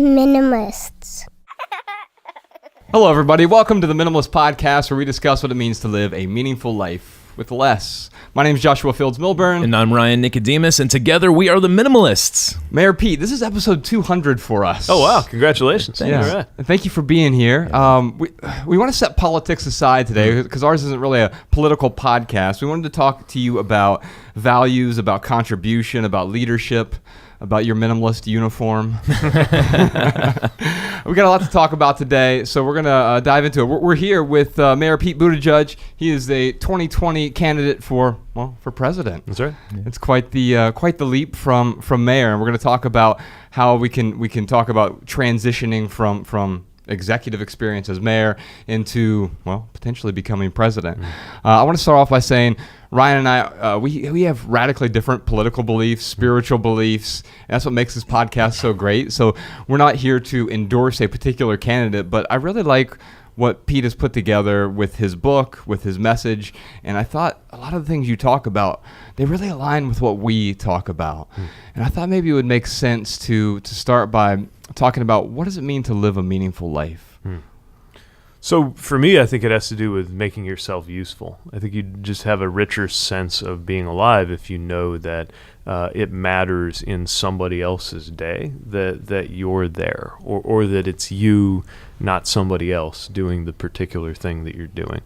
Minimalists. Hello, everybody. Welcome to the Minimalist Podcast, where we discuss what it means to live a meaningful life with less. My name is Joshua Fields Milburn. And I'm Ryan Nicodemus, and together we are the Minimalists. Mayor Pete, this is episode 200 for us. Oh, wow. Congratulations. Yeah. All right. Thank you for being here. We want to set politics aside today because ours isn't really a political podcast. We wanted to talk to you about values, about contribution, about leadership, about your minimalist uniform. We got a lot to talk about today, so we're going to dive into it. We're here with Mayor Pete Buttigieg. He is a 2020 candidate for president. That's right. Yeah. It's quite the leap from mayor, and we're going to talk about how we can talk about transitioning from executive experience as mayor into, potentially becoming president. I want to start off by saying Ryan and I, we have radically different political beliefs, spiritual beliefs, and that's what makes this podcast so great. So we're not here to endorse a particular candidate, but I really like what Pete has put together with his book, with his message, and I thought a lot of the things you talk about, they really align with what we talk about. And I thought maybe it would make sense to start by talking about what does it mean to live a meaningful life? So for me, I think it has to do with making yourself useful. I think you just have a richer sense of being alive if you know that it matters in somebody else's day, that you're there, or that it's you, not somebody else, doing the particular thing that you're doing.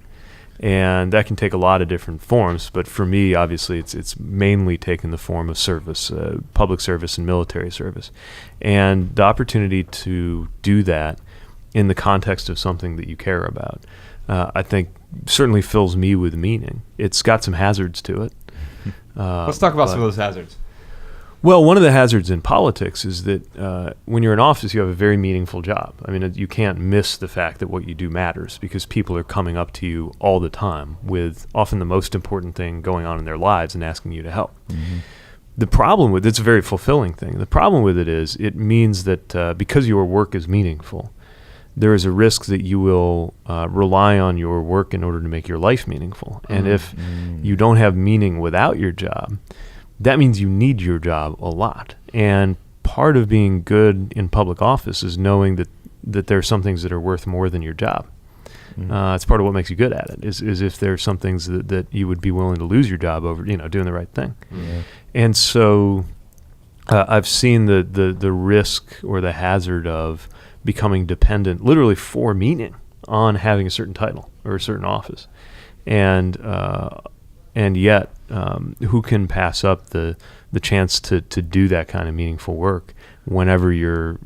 And that can take a lot of different forms, but for me, obviously, it's mainly taken the form of service, public service and military service. And the opportunity to do that in the context of something that you care about, I think certainly fills me with meaning. It's got some hazards to it. Let's talk about some of those hazards. Well, one of the hazards in politics is that when you're in office, you have a very meaningful job. I mean, you can't miss the fact that what you do matters because people are coming up to you all the time with often the most important thing going on in their lives and asking you to help. Mm-hmm. The problem with it's a very fulfilling thing. The problem with it is it means that because your work is meaningful, there is a risk that you will rely on your work in order to make your life meaningful. And if you don't have meaning without your job, that means you need your job a lot. And part of being good in public office is knowing that there are some things that are worth more than your job. It's part of what makes you good at it, is if there are some things that you would be willing to lose your job over, doing the right thing. Yeah. And so I've seen the risk or the hazard of becoming dependent literally for meaning on having a certain title or a certain office. And yet, who can pass up the chance to do that kind of meaningful work whenever you're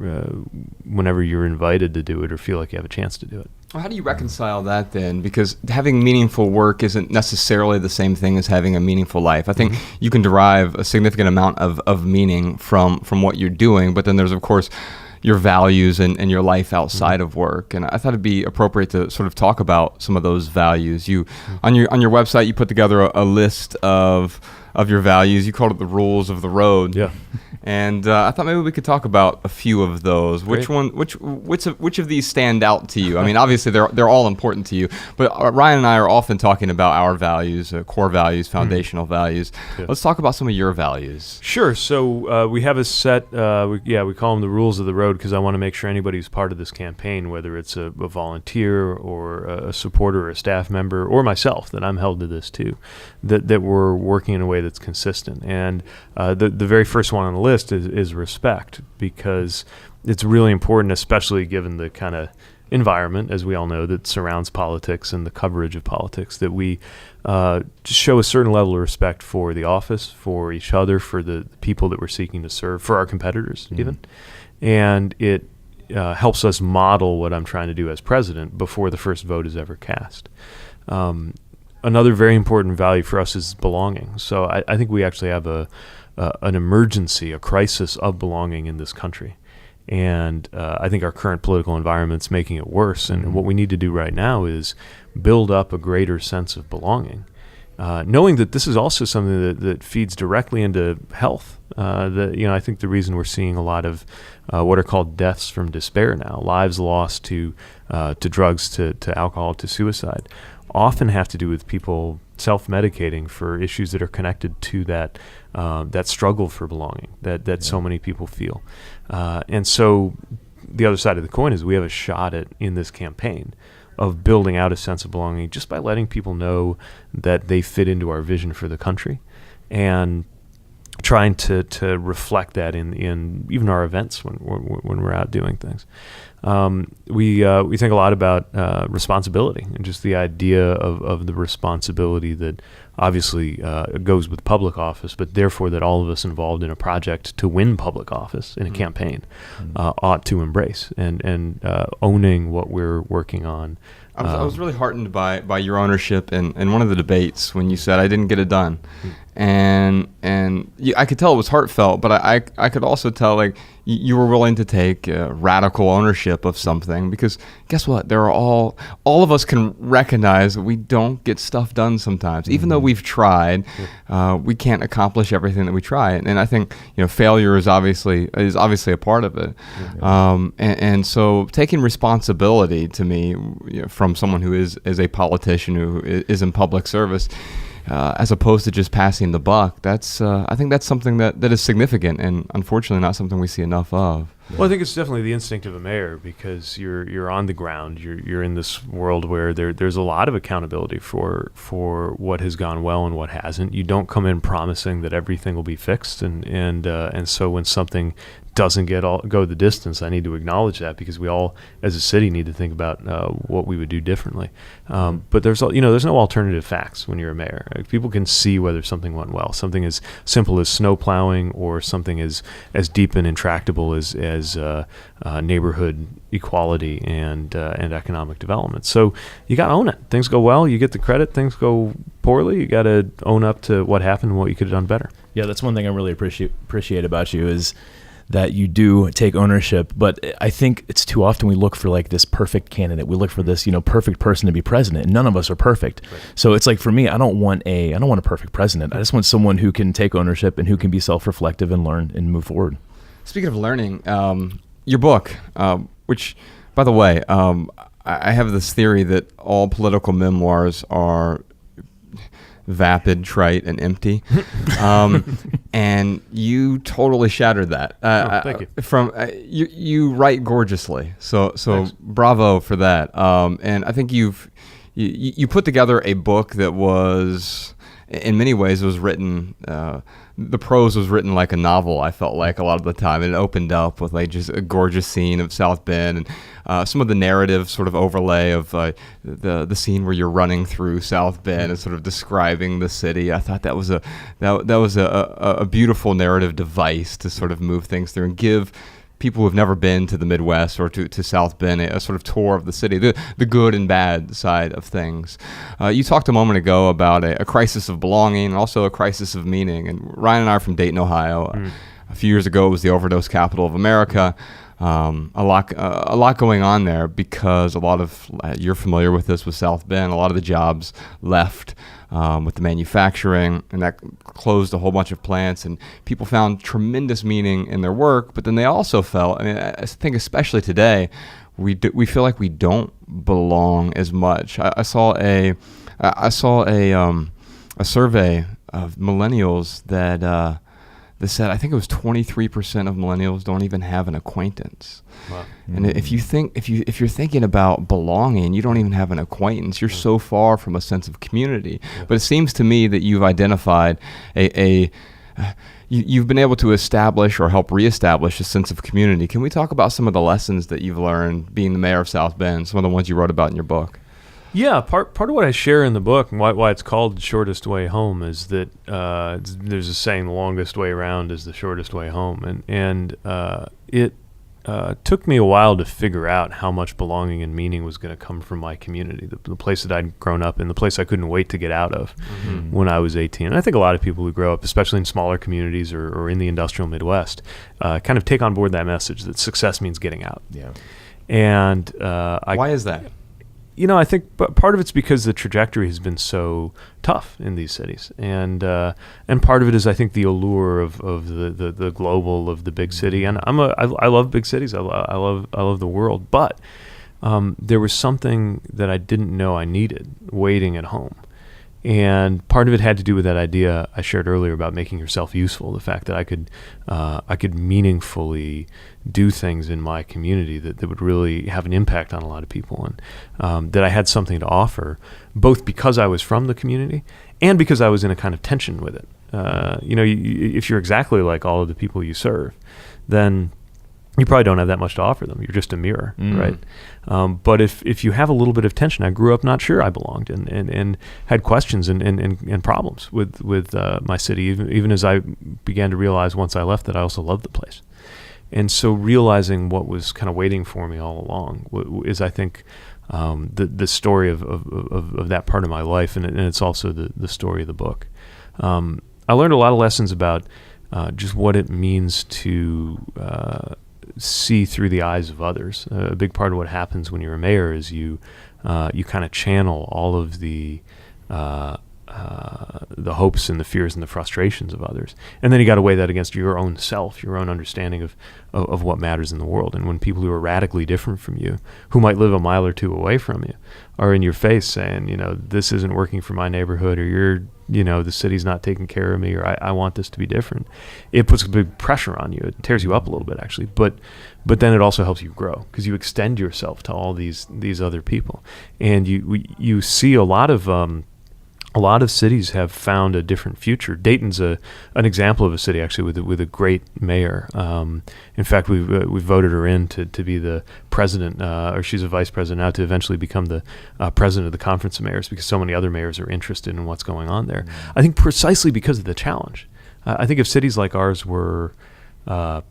invited to do it or feel like you have a chance to do it? Well, how do you reconcile that then? Because having meaningful work isn't necessarily the same thing as having a meaningful life. I think you can derive a significant amount of meaning from what you're doing, but then there's, of course, your values and your life outside of work. And I thought it'd be appropriate to sort of talk about some of those values. You on your website, you put together a list of your values. You called it the rules of the road. Yeah. And I thought maybe we could talk about a few of those. Great. Which of these stand out to you? I mean, obviously they're all important to you, but Ryan and I are often talking about our values, core values, foundational values. Yeah. Let's talk about some of your values. Sure. So we have a set. We call them the rules of the road because I want to make sure anybody who's part of this campaign, whether it's a volunteer or a supporter or a staff member or myself, that I'm held to this too, that we're working in a way that's consistent. And the very first one on the list is respect, because it's really important, especially given the kind of environment, as we all know, that surrounds politics and the coverage of politics, that we show a certain level of respect for the office, for each other, for the people that we're seeking to serve, for our competitors even. And it helps us model what I'm trying to do as president before the first vote is ever cast. Another very important value for us is belonging. So I think we actually have an emergency, a crisis of belonging in this country. And I think our current political environment's making it worse. And what we need to do right now is build up a greater sense of belonging, knowing that this is also something that feeds directly into health. I think the reason we're seeing a lot of what are called deaths from despair now, lives lost to drugs, to alcohol, to suicide, often have to do with people self-medicating for issues that are connected to that struggle for belonging that so many people feel. And so the other side of the coin is we have a shot at, in this campaign, of building out a sense of belonging just by letting people know that they fit into our vision for the country, and trying to reflect that in even our events when we're out doing things. We think a lot about responsibility, and just the idea of the responsibility that obviously goes with public office, but therefore that all of us involved in a project to win public office in a campaign ought to embrace, and owning what we're working on. I was really heartened by your ownership in one of the debates when you said I didn't get it done, and I could tell it was heartfelt, but I could also tell like you were willing to take radical ownership of something, because guess what? There are all of us can recognize that we don't get stuff done sometimes, even though we've tried. We can't accomplish everything that we try, and I think failure is obviously a part of it. And so taking responsibility, to me, from someone who is a politician who is in public service, as opposed to just passing the buck, I think that's something that is significant, and unfortunately not something we see enough of. Well, I think it's definitely the instinct of a mayor, because you're on the ground. You're in this world where there's a lot of accountability for what has gone well and what hasn't. You don't come in promising that everything will be fixed, and so when something doesn't go the distance, I need to acknowledge that, because we all, as a city, need to think about what we would do differently. But there's no alternative facts when you're a mayor. People can see whether something went well. Something as simple as snow plowing, or something as deep and intractable as neighborhood equality and economic development. So you got to own it. Things go well, you get the credit. Things go poorly, you got to own up to what happened and what you could have done better. Yeah, that's one thing I really appreciate about you, is that you do take ownership. But I think it's too often we look for like this perfect candidate. We look for this, perfect person to be president. And none of us are perfect. Right. So it's like, for me, I don't want a perfect president. I just want someone who can take ownership and who can be self-reflective and learn and move forward. Speaking of learning, your book, which, by the way, I have this theory that all political memoirs are vapid, trite, and empty, and you totally shattered that. Thank you. You write gorgeously, so Thanks. Bravo for that. And I think you put together a book that was, in many ways, was written. The prose was written like a novel, I felt like, a lot of the time. It opened up with like just a gorgeous scene of South Bend, and some of the narrative sort of overlay of the scene where you're running through South Bend and sort of describing the city. I thought that was a beautiful narrative device to sort of move things through and give people who have never been to the Midwest or to South Bend a sort of tour of the city, the good and bad side of things. You talked a moment ago about a crisis of belonging and also a crisis of meaning. And Ryan and I are from Dayton, Ohio. A few years ago, it was the overdose capital of America. A lot going on there, because a lot of, you're familiar with this with South Bend, a lot of the jobs left with the manufacturing, and that closed a whole bunch of plants, and people found tremendous meaning in their work. But then they also felt, I think especially today, we feel like we don't belong as much. I saw a survey of millennials that said, I think it was 23% of millennials don't even have an acquaintance. Wow. And if you're thinking about belonging, you don't even have an acquaintance. You're so far from a sense of community. Yeah. But it seems to me that you've identified you've been able to establish or help reestablish a sense of community. Can we talk about some of the lessons that you've learned being the mayor of South Bend, some of the ones you wrote about in your book? Yeah, part of what I share in the book, and why it's called The Shortest Way Home, is that there's a saying, the longest way around is the shortest way home. And it took me a while to figure out how much belonging and meaning was going to come from my community, the place that I'd grown up in, the place I couldn't wait to get out of when I was 18. And I think a lot of people who grow up, especially in smaller communities or in the industrial Midwest, kind of take on board that message that success means getting out. Yeah. And why is that? I think part of it's because the trajectory has been so tough in these cities, and part of it is, I think, the allure of the global, of the big city. And I love big cities. I love the world, but there was something that I didn't know I needed waiting at home, And part of it had to do with that idea I shared earlier about making yourself useful. The fact that I could meaningfully do things in my community that would really have an impact on a lot of people, and that I had something to offer, both because I was from the community and because I was in a kind of tension with it. If you're exactly like all of the people you serve, then you probably don't have that much to offer them. You're just a mirror, right? But if you have a little bit of tension, I grew up not sure I belonged, and had questions and problems with my city, even as I began to realize once I left that I also loved the place. And so realizing what was kind of waiting for me all along is, I think, the story of that part of my life, and it's also the story of the book. I learned a lot of lessons about just what it means to see through the eyes of others. A big part of what happens when you're a mayor is you kind of channel all of the hopes and the fears and the frustrations of others, and then you got to weigh that against your own self, your own understanding of what matters in the world. And when people who are radically different from you, who might live a mile or two away from you, are in your face saying, this isn't working for my neighborhood, or the city's not taking care of me, or I want this to be different, it puts a big pressure on you. It tears you up a little bit, actually, but then it also helps you grow, because you extend yourself to all these other people, and you see a lot of cities have found a different future. Dayton's an example of a city, actually, with a great mayor. In fact, we voted her in to be the president, or she's a vice president now, to eventually become the president of the Conference of Mayors, because so many other mayors are interested in what's going on there. I think precisely because of the challenge. I think if cities like ours were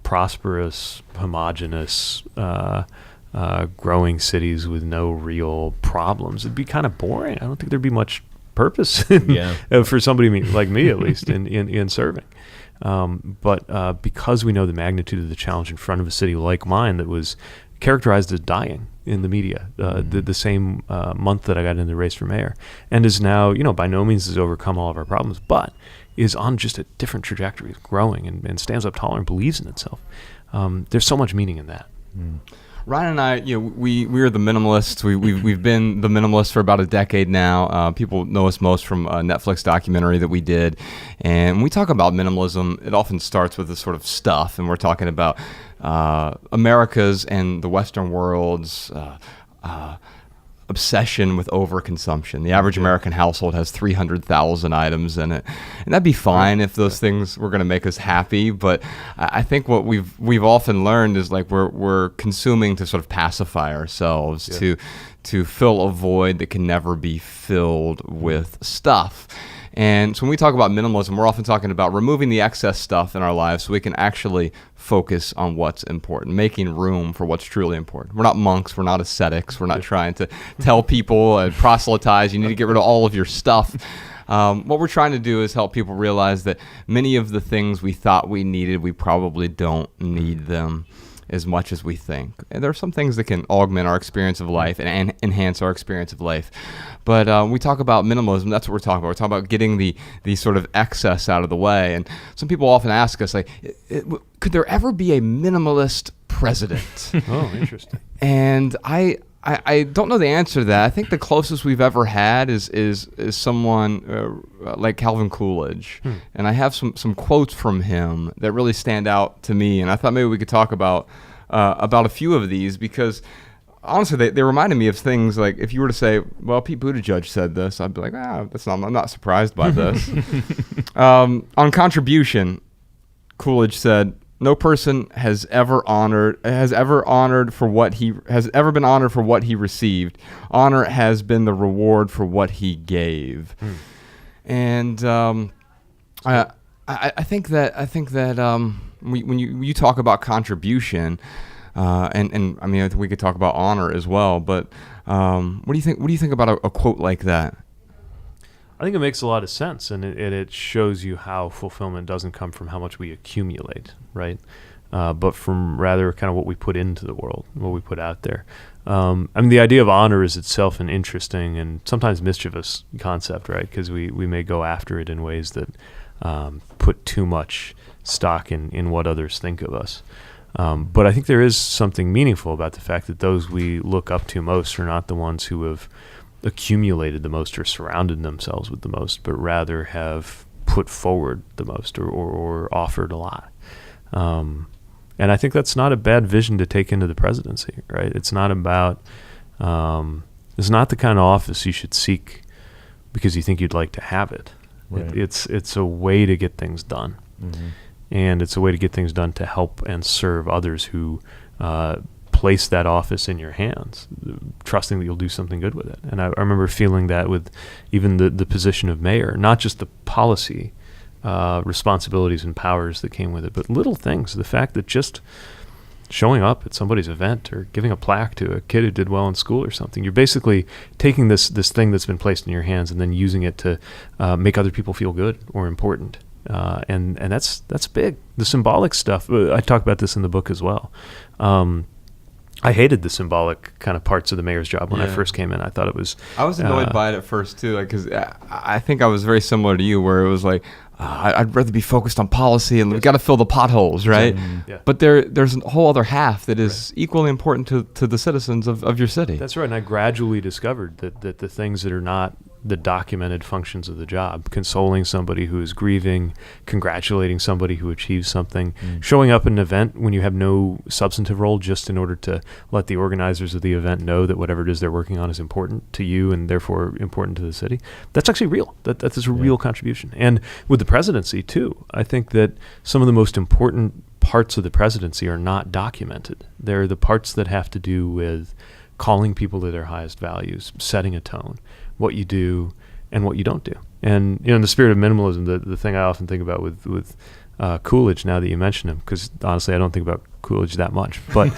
prosperous, homogenous, growing cities with no real problems, it'd be kind of boring. I don't think there'd be much purpose for somebody like me, at least, in serving. But because we know the magnitude of the challenge in front of a city like mine that was characterized as dying in the media the same month that I got in the race for mayor, and is now, by no means has overcome all of our problems, but is on just a different trajectory, growing and stands up taller and believes in itself. There's so much meaning in that. Ryan and I, we are the Minimalists. We've been the Minimalists for about a decade now. People know us most from a Netflix documentary that we did. And when we talk about minimalism, it often starts with this sort of stuff. And we're talking about America's and the Western world's obsession with overconsumption. The average American household has 300,000 items in it, and that'd be fine if those things were going to make us happy. But I think what we've often learned is, like, we're consuming to sort of pacify ourselves, to fill a void that can never be filled with stuff. And so when we talk about minimalism, we're often talking about removing the excess stuff in our lives so we can actually focus on what's important, making room for what's truly important. We're not monks. We're not ascetics. We're not trying to tell people and proselytize, you need to get rid of all of your stuff. What we're trying to do is help people realize that many of the things we thought we needed, we probably don't need them as much as we think. And there are some things that can augment our experience of life and enhance our experience of life. But when we talk about minimalism, that's what we're talking about. We're talking about getting the sort of excess out of the way. And some people often ask us, like, could there ever be a minimalist president? Oh, interesting. And I don't know the answer to that. I think the closest we've ever had is someone like Calvin Coolidge. And I have some quotes from him that really stand out to me. And I thought maybe we could talk about a few of these, because honestly, they reminded me of things like, if you were to say, well, Pete Buttigieg said this, I'd be like, I'm not surprised by this. On contribution, Coolidge said, "No person has ever been honored for what he received. Honor has been the reward for what he gave." And I think that when you talk about contribution, and I mean, I think we could talk about honor as well. But what do you think? What do you think about a quote like that? I think it makes a lot of sense, and it shows you how fulfillment doesn't come from how much we accumulate, right? But from rather kind of what we put into the world, what we put out there. I mean, the idea of honor is itself an interesting and sometimes mischievous concept, right? Because we may go after it in ways that put too much stock in what others think of us. But I think there is something meaningful about the fact that those we look up to most are not the ones who have accumulated the most or surrounded themselves with the most, but rather have put forward the most or offered a lot. And I think that's not a bad vision to take into the presidency, right? It's not about, it's not the kind of office you should seek because you think you'd like to have it. Right. It's a way to get things done. Mm-hmm. And it's a way to get things done to help and serve others who place that office in your hands, trusting that you'll do something good with it. And I remember feeling that with even the position of mayor, not just the policy responsibilities and powers that came with it, but little things. The fact that just showing up at somebody's event or giving a plaque to a kid who did well in school or something, you're basically taking this thing that's been placed in your hands and then using it to make other people feel good or important. And that's big. The symbolic stuff, I talk about this in the book as well. I hated the symbolic kind of parts of the mayor's job when I first came in. I thought it was... I was annoyed by it at first, too, because I think I was very similar to you, where it was like, I'd rather be focused on policy, and we've got to fill the potholes, right? Yeah. But there's a whole other half that is equally important to the citizens of your city. That's right, and I gradually discovered that the things that are not the documented functions of the job, consoling somebody who is grieving, congratulating somebody who achieves something, showing up at an event when you have no substantive role just in order to let the organizers of the event know that whatever it is they're working on is important to you and therefore important to the city. That's actually real. That's a real contribution. And with the presidency too, I think that some of the most important parts of the presidency are not documented. They're the parts that have to do with calling people to their highest values, setting a tone, what you do and what you don't do. And in the spirit of minimalism, the thing I often think about with Coolidge, now that you mention him, because honestly I don't think about Coolidge that much, but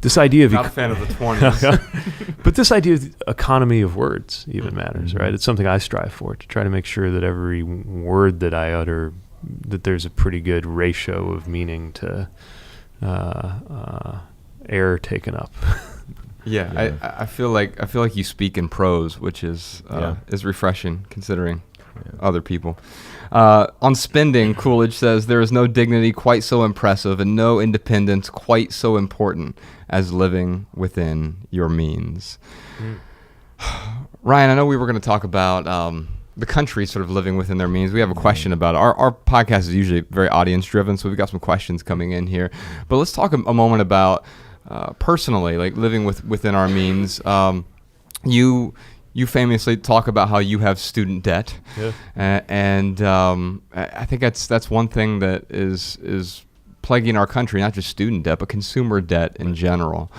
this idea of not a fan of the 20s. But this idea of economy of words even matters, right? It's something I strive for, to try to make sure that every word that I utter, that there's a pretty good ratio of meaning to air taken up. I feel like you speak in prose, which is refreshing considering other people. On spending, Coolidge says there is no dignity quite so impressive and no independence quite so important as living within your means. Ryan, I know we were going to talk about the country sort of living within their means. We have a question about it. Our podcast is usually very audience driven, so we've got some questions coming in here. But let's talk a moment about personally, like living within our means. You famously talk about how you have student debt, and I think that's one thing that is plaguing our country, not just student debt, but consumer debt in general.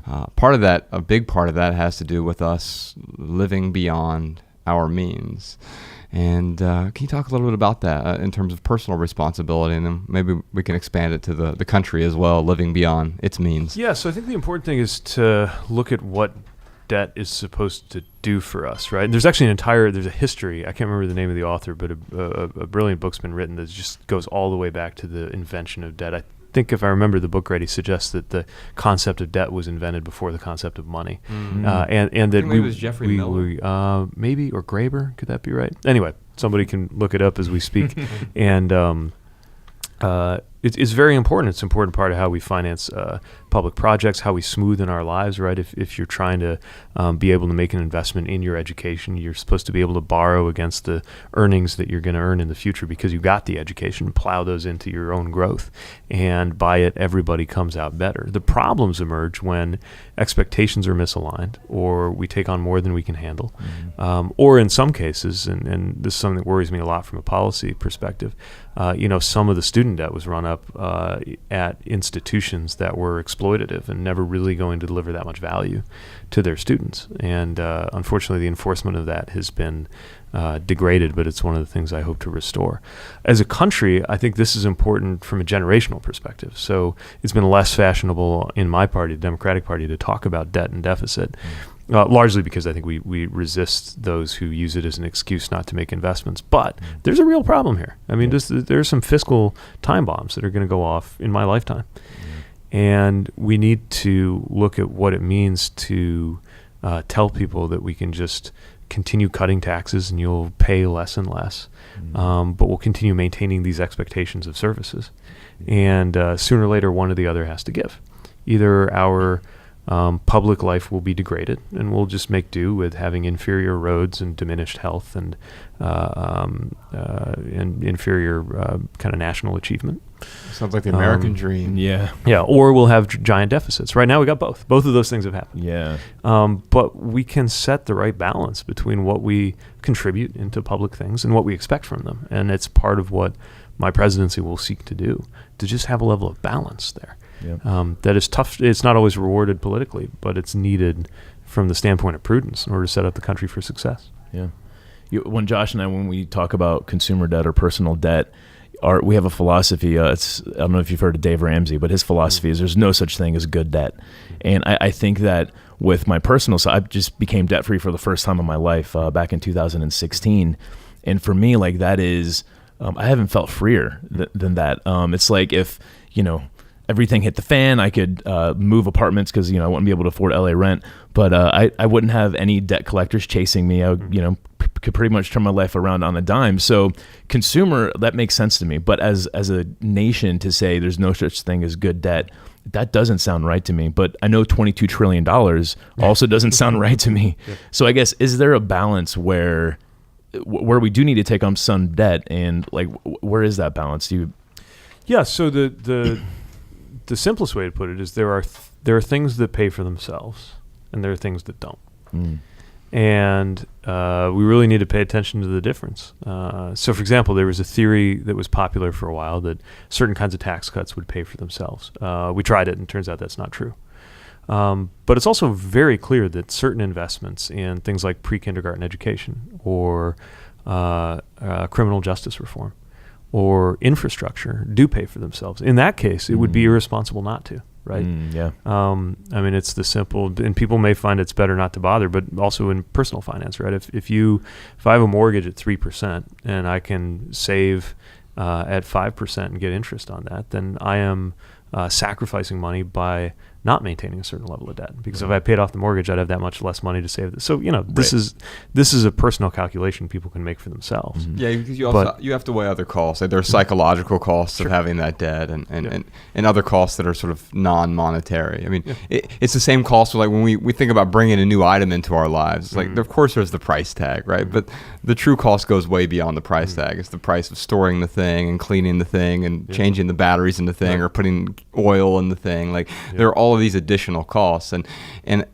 A big part of that has to do with us living beyond our means. And can you talk a little bit about that in terms of personal responsibility, and then maybe we can expand it to the country as well, living beyond its means? Yeah, so I think the important thing is to look at what debt is supposed to do for us, right? And there's actually there's a history, I can't remember the name of the author, but a brilliant book's been written that just goes all the way back to the invention of debt. I think if I remember the book right, he suggests that the concept of debt was invented before the concept of money. And that maybe it was Jeffrey Miller. Maybe, or Graeber, could that be right? Anyway, somebody can look it up as we speak. And it's very important. It's an important part of how we finance public projects, how we smoothen our lives, right? If you're trying to be able to make an investment in your education, you're supposed to be able to borrow against the earnings that you're going to earn in the future because you got the education, plow those into your own growth, and by it, everybody comes out better. The problems emerge when expectations are misaligned, or we take on more than we can handle, or in some cases, and this is something that worries me a lot from a policy perspective, some of the student debt was run up at institutions that were exploitative and never really going to deliver that much value to their students. And unfortunately, the enforcement of that has been degraded, but it's one of the things I hope to restore. As a country, I think this is important from a generational perspective. So it's been less fashionable in my party, the Democratic Party, to talk about debt and deficit. Largely because I think we resist those who use it as an excuse not to make investments. But there's a real problem here. I mean, there's some fiscal time bombs that are going to go off in my lifetime. And we need to look at what it means to tell people that we can just continue cutting taxes and you'll pay less and less, but we'll continue maintaining these expectations of services. And sooner or later, one or the other has to give. Either our public life will be degraded, and we'll just make do with having inferior roads and diminished health and inferior kind of national achievement. Sounds like the American dream. Yeah. Yeah, or we'll have giant deficits. Right now we got both. Both of those things have happened. Yeah. But we can set the right balance between what we contribute into public things and what we expect from them. And it's part of what my presidency will seek to do, to just have a level of balance there. Yep. That is tough. It's not always rewarded politically, but it's needed from the standpoint of prudence in order to set up the country for success. Yeah. When Josh and I, when we talk about consumer debt or personal debt, we have a philosophy. I don't know if you've heard of Dave Ramsey, but his philosophy is there's no such thing as good debt. And I think that with my personal side, I just became debt free for the first time in my life back in 2016. And for me, like that is, I haven't felt freer than that. It's like if, everything hit the fan, I could move apartments because, I wouldn't be able to afford LA rent, but I wouldn't have any debt collectors chasing me. I would, could pretty much turn my life around on a dime. So consumer, that makes sense to me. But as a nation to say there's no such thing as good debt, that doesn't sound right to me. But I know $22 trillion also doesn't sound right to me. Yeah. So I guess, is there a balance where we do need to take on some debt, and like where is that balance? Yeah, so the simplest way to put it is there are things that pay for themselves and there are things that don't. And we really need to pay attention to the difference. So for example, there was a theory that was popular for a while that certain kinds of tax cuts would pay for themselves. We tried it and it turns out that's not true. But it's also very clear that certain investments in things like pre-kindergarten education or criminal justice reform or infrastructure do pay for themselves. In that case, it would be irresponsible not to, right? Yeah. I mean, it's the simple, and people may find it's better not to bother, but also in personal finance, right? If I have a mortgage at 3% and I can save at 5% and get interest on that, then I am sacrificing money by not maintaining a certain level of debt, because if I paid off the mortgage, I'd have that much less money to save. So this is a personal calculation people can make for themselves. Yeah, because you have to weigh other costs. Like there's psychological costs of having that debt, and other costs that are sort of non-monetary. I mean, it's the same cost. Like when we think about bringing a new item into our lives, it's like of course there's the price tag, right? But the true cost goes way beyond the price tag. It's the price of storing the thing and cleaning the thing and changing the batteries in the thing or putting oil in the thing. Like there are all of these additional costs, and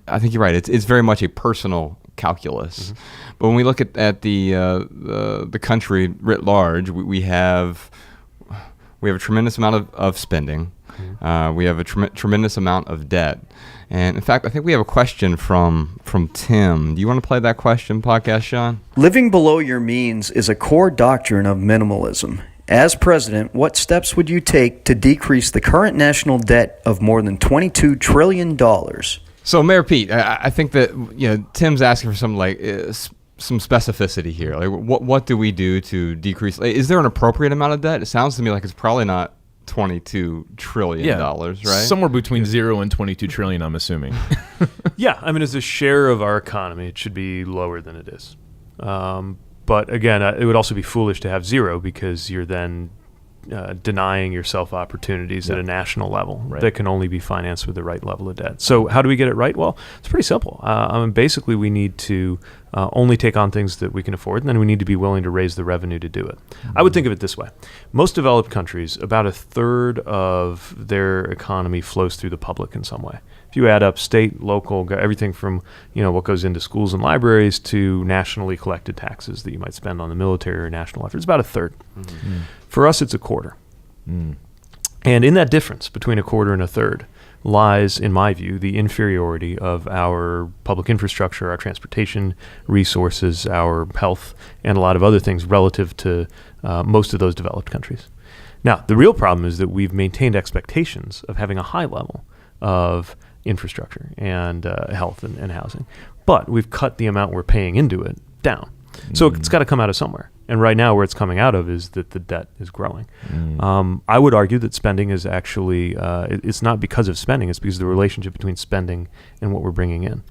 I think you're right. It's very much a personal calculus. But when we look at the country writ large, we have a tremendous amount of spending. We have a tremendous amount of debt. And in fact, I think we have a question from Tim. Do you want to play that question, Podcast Sean? Living below your means is a core doctrine of minimalism. As president, what steps would you take to decrease the current national debt of more than $22 trillion? So, Mayor Pete, I think that Tim's asking for some some specificity here. Like, what do we do to decrease? Is there an appropriate amount of debt? It sounds to me like it's probably not $22 trillion, right? Somewhere between 0 and 22 trillion, I'm assuming. Yeah, I mean, as a share of our economy, it should be lower than it is. But again, it would also be foolish to have 0, because you're then denying yourself opportunities at a national level that can only be financed with the right level of debt. So how do we get it right? Well, it's pretty simple. Basically, we need to only take on things that we can afford, and then we need to be willing to raise the revenue to do it. I would think of it this way. Most developed countries, about a third of their economy flows through the public in some way. If you add up state, local, everything from what goes into schools and libraries to nationally collected taxes that you might spend on the military or national efforts, about a third. For us, it's a quarter. And in that difference between a quarter and a third lies, in my view, the inferiority of our public infrastructure, our transportation resources, our health, and a lot of other things relative to most of those developed countries. Now, the real problem is that we've maintained expectations of having a high level of infrastructure and health and housing, but we've cut the amount we're paying into it down. So it's got to come out of somewhere. And right now where it's coming out of is that the debt is growing. I would argue that spending is actually, it's not because of spending, it's because of the relationship between spending and what we're bringing in.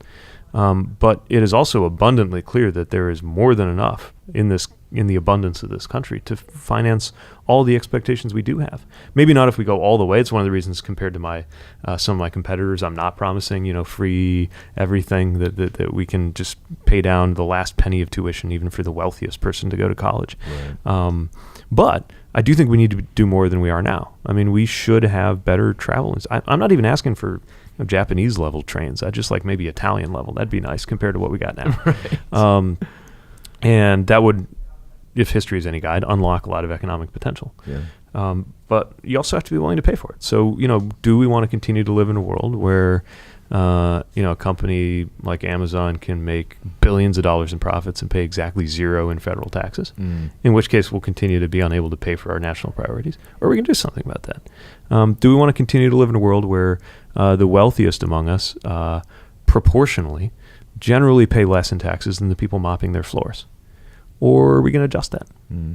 But it is also abundantly clear that there is more than enough in this in the abundance of this country to finance all the expectations we do have. Maybe not if we go all the way. It's one of the reasons compared to my some of my competitors, I'm not promising, free everything that we can just pay down the last penny of tuition, even for the wealthiest person to go to college. Right. But I do think we need to do more than we are now. I mean, we should have better travel. I'm not even asking for Japanese level trains. I just like maybe Italian level. That'd be nice compared to what we got now. Right. And that would, if history is any guide, unlock a lot of economic potential. Yeah. But you also have to be willing to pay for it. So, do we want to continue to live in a world where, a company like Amazon can make billions of dollars in profits and pay exactly zero in federal taxes, in which case we'll continue to be unable to pay for our national priorities, or we can do something about that. Do we want to continue to live in a world where the wealthiest among us proportionally generally pay less in taxes than the people mopping their floors? Or are we going to adjust that?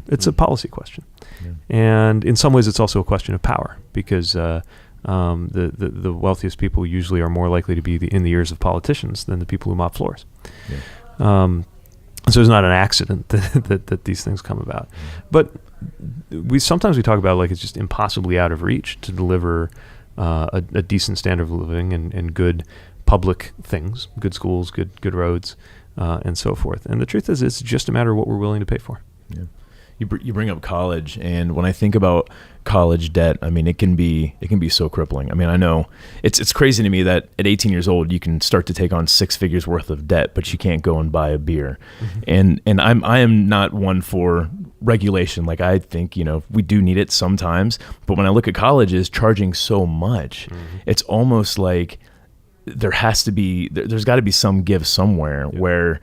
It's a policy question. Yeah. And in some ways, it's also a question of power, because the wealthiest people usually are more likely to be in the ears of politicians than the people who mop floors. Yeah. So it's not an accident that these things come about. But sometimes we talk about like it's just impossibly out of reach to deliver a decent standard of living and good public things, good schools, good roads, and so forth. And the truth is, it's just a matter of what we're willing to pay for. Yeah. You bring up college, and when I think about college debt, I mean, it can be so crippling. I mean, I know it's crazy to me that at 18 years old you can start to take on 6 figures worth of debt, but you can't go and buy a beer. Mm-hmm. And I am not one for regulation. Like, I think we do need it sometimes, but when I look at colleges charging so much, it's almost like there's got to be some give somewhere. Yeah. Where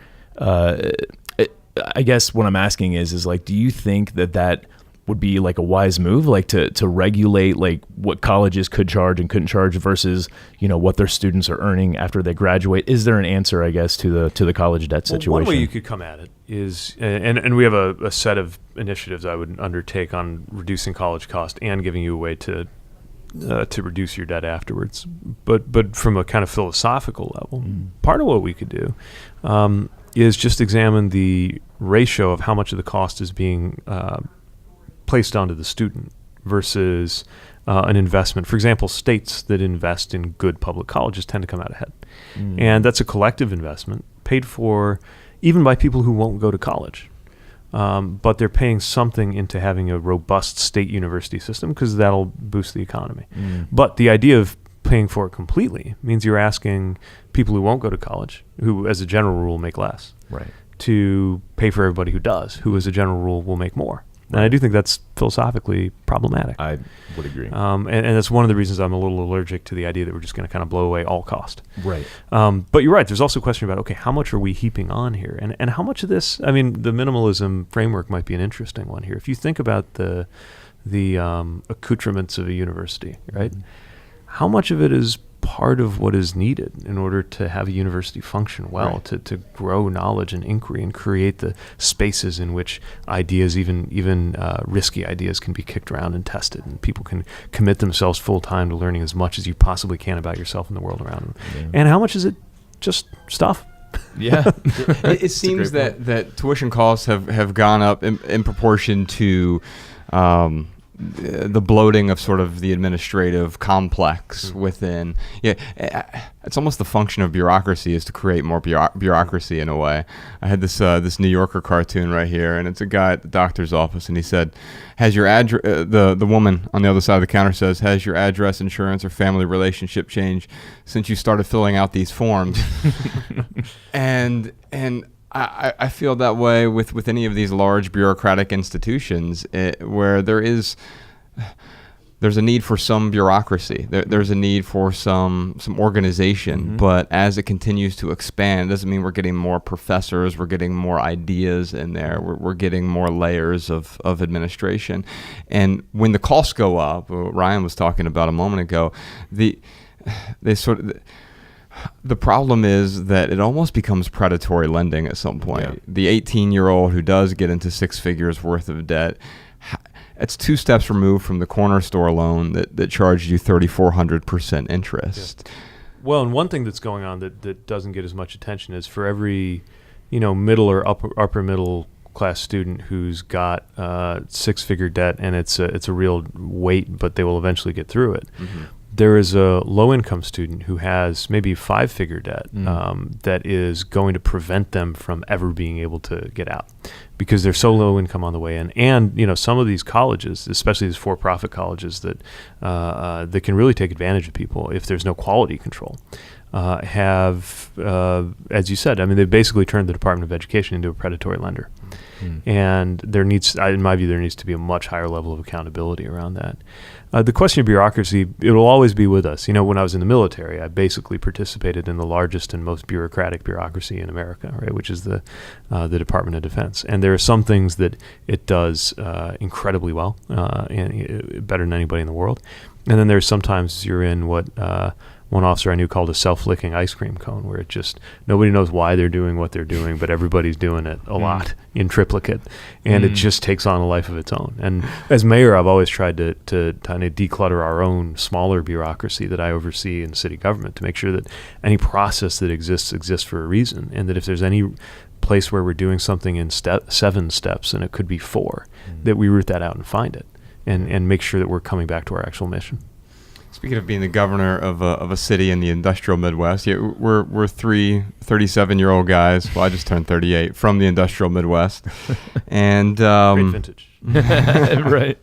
I guess what I'm asking is like, do you think that would be like a wise move, like to regulate like what colleges could charge and couldn't charge versus what their students are earning after they graduate? Is there an answer, I guess, to the college debt situation? One way you could come at it is, and we have a set of initiatives I would undertake on reducing college cost and giving you a way to reduce your debt afterwards. But from a kind of philosophical level, part of what we could do is just examine the ratio of how much of the cost is being placed onto the student versus an investment. For example, states that invest in good public colleges tend to come out ahead. And that's a collective investment paid for even by people who won't go to college. But they're paying something into having a robust state university system because that'll boost the economy. But the idea of paying for it completely means you're asking people who won't go to college, who as a general rule make less, right, to pay for everybody who does, who as a general rule will make more. And I do think that's philosophically problematic. I would agree. And that's one of the reasons I'm a little allergic to the idea that we're just going to kind of blow away all cost. Right. But you're right. There's also a question about, okay, how much are we heaping on here? And how much of this, I mean, the minimalism framework might be an interesting one here. If you think about the accoutrements of a university, right? How much of it is part of what is needed in order to have a university function well, right, to grow knowledge and inquiry and create the spaces in which ideas, even risky ideas, can be kicked around and tested, and people can commit themselves full time to learning as much as you possibly can about yourself and the world around them. Yeah. And how much is it just stuff? Yeah. It seems that tuition costs have gone up in proportion to the bloating of sort of the administrative complex within. Yeah, it's almost the function of bureaucracy is to create more bureaucracy in a way. I had this New Yorker cartoon right here, and it's a guy at the doctor's office, and he said, "Has your address?" The woman on the other side of the counter says, "Has your address, insurance, or family relationship changed since you started filling out these forms?" and I feel that way with any of these large bureaucratic institutions where there's a need for some bureaucracy. There's a need for some organization, but as it continues to expand, it doesn't mean we're getting more professors, we're getting more ideas in there, we're getting more layers of administration. And when the costs go up, what Ryan was talking about a moment ago, the problem is that it almost becomes predatory lending at some point. Yeah. The 18-year-old who does get into 6 figures worth of debt, it's 2 steps removed from the corner store loan that charged you 3,400% interest. Yeah. Well, and one thing that's going on that doesn't get as much attention is for every, middle or upper middle class student who's got six-figure debt, and it's a real weight, but they will eventually get through it. Mm-hmm. There is a low-income student who has maybe five-figure debt that is going to prevent them from ever being able to get out because they're so low income on the way in. And some of these colleges, especially these for-profit colleges that can really take advantage of people if there's no quality control, have, as you said, they've basically turned the Department of Education into a predatory lender. And in my view, there needs to be a much higher level of accountability around that. The question of bureaucracy, it'll always be with us. When I was in the military, I basically participated in the largest and most bureaucratic bureaucracy in America, right, which is the Department of Defense. And there are some things that it does incredibly well, and better than anybody in the world. And then there's sometimes you're in what one officer I knew called a self-licking ice cream cone, where it just, nobody knows why they're doing what they're doing, but everybody's doing it a lot in triplicate, and it just takes on a life of its own. And as mayor, I've always tried to kind of declutter our own smaller bureaucracy that I oversee in city government to make sure that any process that exists for a reason, and that if there's any place where we're doing something in 7 steps, and it could be 4, that we root that out and find it, and make sure that we're coming back to our actual mission. Speaking of being the governor of a city in the industrial Midwest, we're 3 37-year-old guys. Well, I just turned 38 from the industrial Midwest, and Great vintage. Right.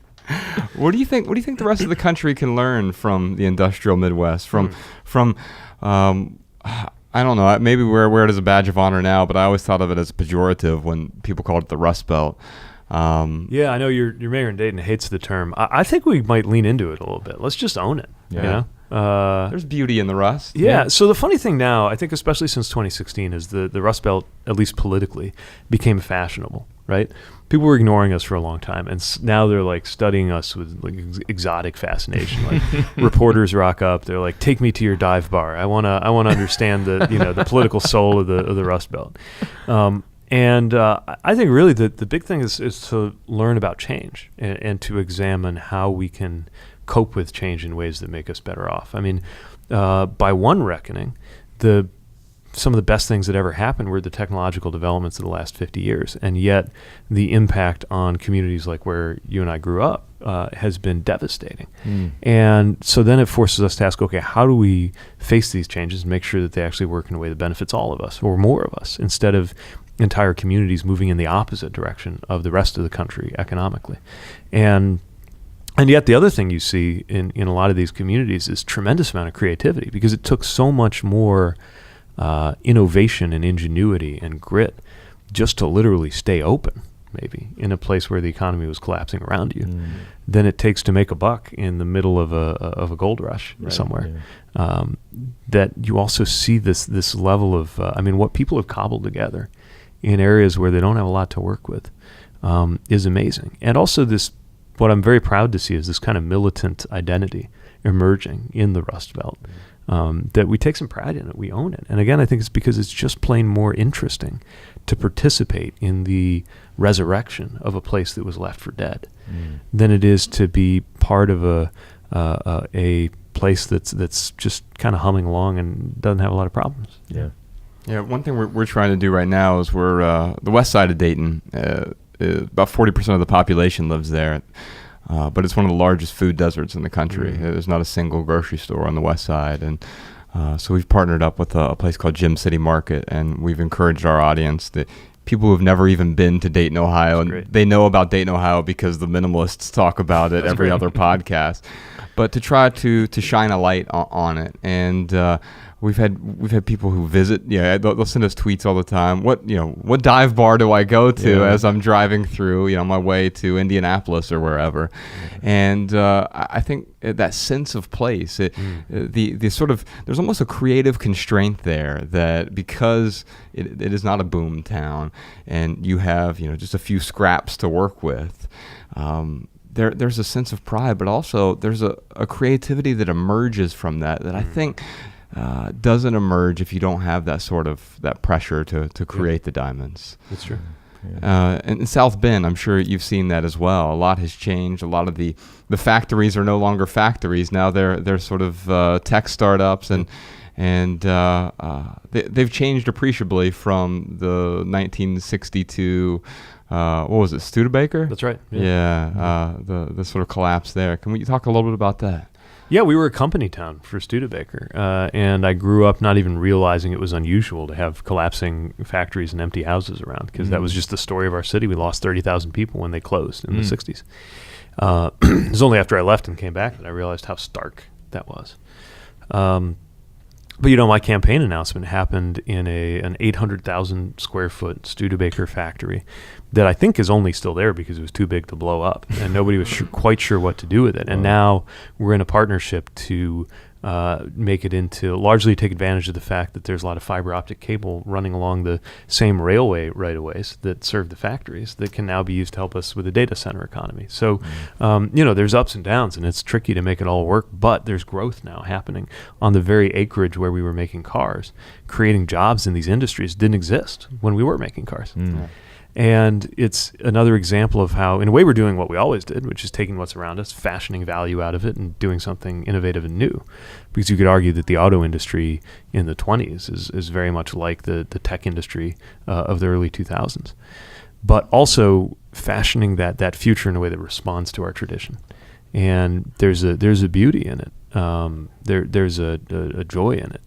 What do you think? What do you think the rest of the country can learn from the industrial Midwest? From I don't know. Maybe we wear it as a badge of honor now, but I always thought of it as pejorative when people called it the Rust Belt. Yeah, I know your mayor in Dayton hates the term. I think we might lean into it a little bit. Let's just own it. Yeah. There's beauty in the rust. Yeah. So the funny thing now, I think especially since 2016, is the Rust Belt, at least politically, became fashionable, right? People were ignoring us for a long time, and now they're like studying us with like exotic fascination. Like reporters rock up, they're like, "Take me to your dive bar. I wanna understand the political soul of the Rust Belt." And I think really the big thing is to learn about change and to examine how we can cope with change in ways that make us better off. By one reckoning, some of the best things that ever happened were the technological developments of the last 50 years. And yet the impact on communities like where you and I grew up has been devastating. And so then it forces us to ask, okay, how do we face these changes and make sure that they actually work in a way that benefits all of us or more of us, instead of entire communities moving in the opposite direction of the rest of the country economically. And yet the other thing you see in a lot of these communities is tremendous amount of creativity, because it took so much more innovation and ingenuity and grit just to literally stay open, maybe, in a place where the economy was collapsing around you, than it takes to make a buck in the middle of a gold rush somewhere. Yeah. That you also see this level of, what people have cobbled together in areas where they don't have a lot to work with is amazing. And also what I'm very proud to see is this kind of militant identity emerging in the Rust Belt, that we take some pride in it, we own it. And again, I think it's because it's just plain more interesting to participate in the resurrection of a place that was left for dead than it is to be part of a place that's just kind of humming along and doesn't have a lot of problems. Yeah. Yeah, one thing we're trying to do right now is we're the west side of Dayton. About 40% of the population lives there, but it's one of the largest food deserts in the country. There's not a single grocery store on the west side, and so we've partnered up with a place called Gym City Market, and we've encouraged our audience that people who have never even been to Dayton, Ohio, and they know about Dayton, Ohio because the Minimalists talk about it every other podcast, but to try to shine a light on it. And we've had people who visit. Yeah, they'll send us tweets all the time. What dive bar do I go to as I'm driving through my way to Indianapolis or wherever? And I think that sense of place, the sort of, there's almost a creative constraint there, that because it is not a boom town and you have just a few scraps to work with. There's a sense of pride, but also there's a creativity that emerges from that I think doesn't emerge if you don't have that sort of that pressure to create the diamonds. That's true. And in South Bend, I'm sure you've seen that as well. A lot has changed. A lot of the factories are no longer factories. Now they're sort of tech startups, and they've changed appreciably from the 1962. What was it, Studebaker? That's right. The sort of collapse there. Can we talk a little bit about that? Yeah, we were a company town for Studebaker, and I grew up not even realizing it was unusual to have collapsing factories and empty houses around, because that was just the story of our city. We lost 30,000 people when they closed in the 60s. It was only after I left and came back that I realized how stark that was. But, my campaign announcement happened in an 800,000 square foot Studebaker factory that I think is only still there because it was too big to blow up, and nobody was quite sure what to do with it. And now we're in a partnership to make it into, largely take advantage of the fact that there's a lot of fiber optic cable running along the same railway right-of-ways that serve the factories that can now be used to help us with the data center economy. So, there's ups and downs, and it's tricky to make it all work, but there's growth now happening on the very acreage where we were making cars. Creating jobs in these industries didn't exist when we were making cars. And it's another example of how, in a way, we're doing what we always did, which is taking what's around us, fashioning value out of it, and doing something innovative and new. Because you could argue that the auto industry in the 20s is very much like the tech industry of the early 2000s. But also fashioning that future in a way that responds to our tradition. And there's a beauty in it. There's a joy in it.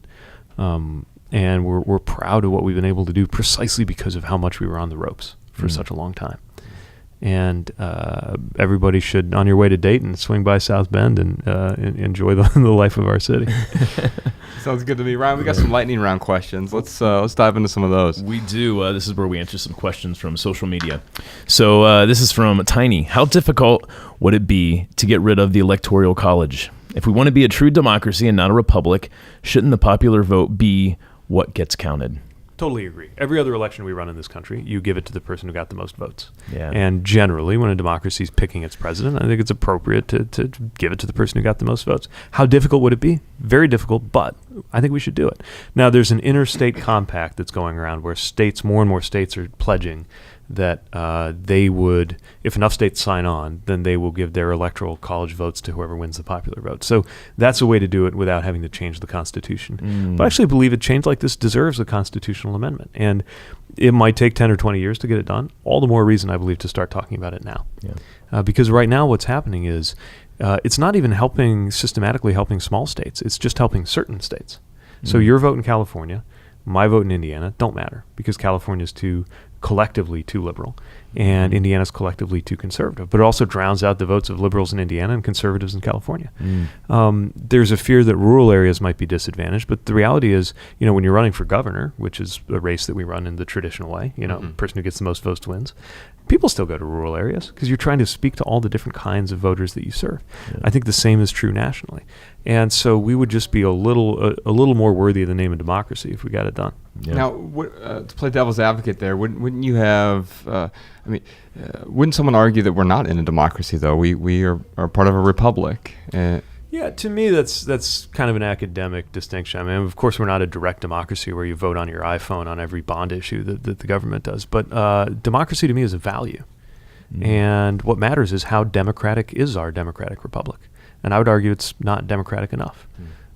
And we're proud of what we've been able to do precisely because of how much we were on the ropes for such a long time. And everybody should, on your way to Dayton, swing by South Bend and enjoy the life of our city. Sounds good to me. Ryan, we got some lightning round questions. Let's dive into some of those. We do. This is where we answer some questions from social media. So this is from Tiny. How difficult would it be to get rid of the Electoral College? If we want to be a true democracy and not a republic, shouldn't the popular vote be what gets counted? Totally agree. Every other election we run in this country, you give it to the person who got the most votes. Yeah. And generally, when a democracy is picking its president, I think it's appropriate to give it to the person who got the most votes. How difficult would it be? Very difficult, but I think we should do it. Now, there's an interstate compact that's going around where more and more states are pledging that they would, if enough states sign on, then they will give their electoral college votes to whoever wins the popular vote. So that's a way to do it without having to change the Constitution. But I actually believe a change like this deserves a constitutional amendment. And it might take 10 or 20 years to get it done. All the more reason, I believe, to start talking about it now. Yeah. Because right now what's happening is it's not even systematically helping small states. It's just helping certain states. So your vote in California, my vote in Indiana don't matter because California is collectively too liberal, and Indiana's collectively too conservative. But it also drowns out the votes of liberals in Indiana and conservatives in California. There's a fear that rural areas might be disadvantaged, but the reality is, when you're running for governor, which is a race that we run in the traditional way, the person who gets the most votes wins, people still go to rural areas because you're trying to speak to all the different kinds of voters that you serve. Yeah. I think the same is true nationally. And so we would just be a little more worthy of the name of democracy if we got it done. Yeah. Now, to play devil's advocate there, wouldn't you have? Wouldn't someone argue that we're not in a democracy though? We are part of a republic. Yeah, to me, that's kind of an academic distinction. I mean, of course, we're not a direct democracy where you vote on your iPhone on every bond issue that the government does. But democracy to me is a value. And what matters is how democratic is our democratic republic. And I would argue it's not democratic enough.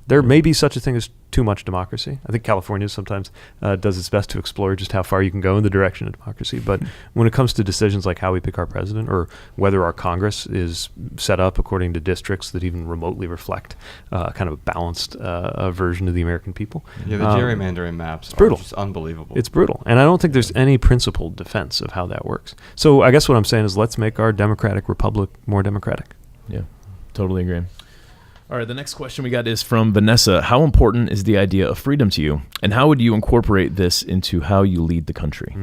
There may be such a thing as too much democracy. I think California sometimes does its best to explore just how far you can go in the direction of democracy. But when it comes to decisions like how we pick our president or whether our Congress is set up according to districts that even remotely reflect kind of a balanced version of the American people. Yeah, the gerrymandering maps are brutal. Just unbelievable. It's brutal. And I don't think there's any principled defense of how that works. So I guess what I'm saying is let's make our democratic republic more democratic. Yeah, totally agree. All right, the next question we got is from Vanessa. How important is the idea of freedom to you? And how would you incorporate this into how you lead the country?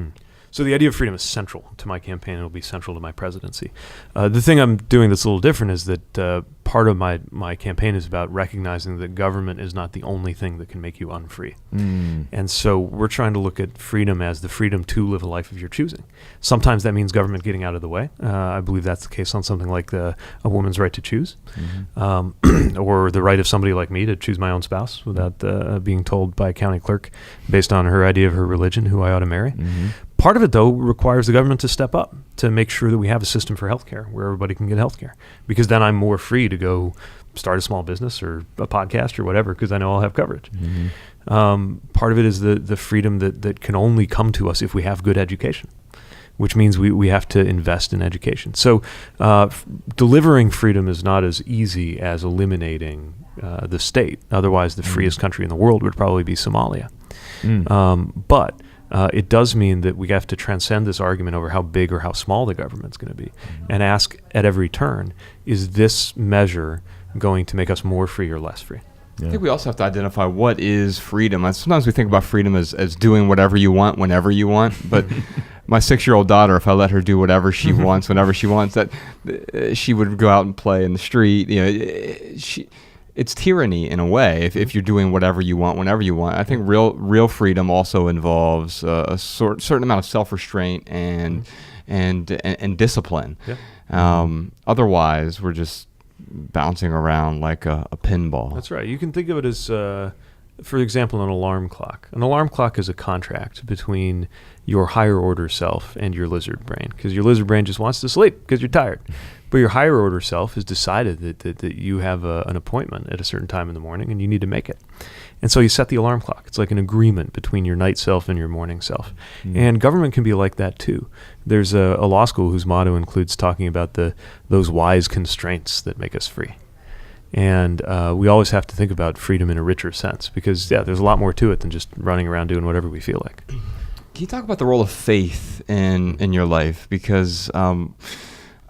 So the idea of freedom is central to my campaign. It'll be central to my presidency. The thing I'm doing that's a little different is that part of my campaign is about recognizing that government is not the only thing that can make you unfree. And so we're trying to look at freedom as the freedom to live a life of your choosing. Sometimes that means government getting out of the way. I believe that's the case on something like a woman's right to choose, or the right of somebody like me to choose my own spouse without being told by a county clerk based on her idea of her religion who I ought to marry. Part of it, though, requires the government to step up to make sure that we have a system for healthcare where everybody can get healthcare, because then I'm more free to go start a small business or a podcast or whatever, because I know I'll have coverage. Part of it is the freedom that can only come to us if we have good education, which means we have to invest in education. So delivering freedom is not as easy as eliminating the state. Otherwise, the freest country in the world would probably be Somalia. But it does mean that we have to transcend this argument over how big or how small the government's going to be and ask at every turn, is this measure going to make us more free or less free? I think we also have to identify what is freedom. Sometimes we think about freedom as doing whatever you want whenever you want, but my 6-year-old daughter, if I let her do whatever she wants whenever she wants, that she would go out and play in the street. It's tyranny in a way if you're doing whatever you want whenever you want. I think real freedom also involves a certain amount of self-restraint and discipline. Otherwise, we're just bouncing around like a pinball. That's right. You can think of it as, for example, an alarm clock. An alarm clock is a contract between your higher order self and your lizard brain, because your lizard brain just wants to sleep because you're tired. But your higher order self has decided that you have an appointment at a certain time in the morning and you need to make it. And so you set the alarm clock. It's like an agreement between your night self and your morning self. And government can be like that too. There's a law school whose motto includes talking about those wise constraints that make us free. And we always have to think about freedom in a richer sense, because there's a lot more to it than just running around doing whatever we feel like. Can you talk about the role of faith in your life? Because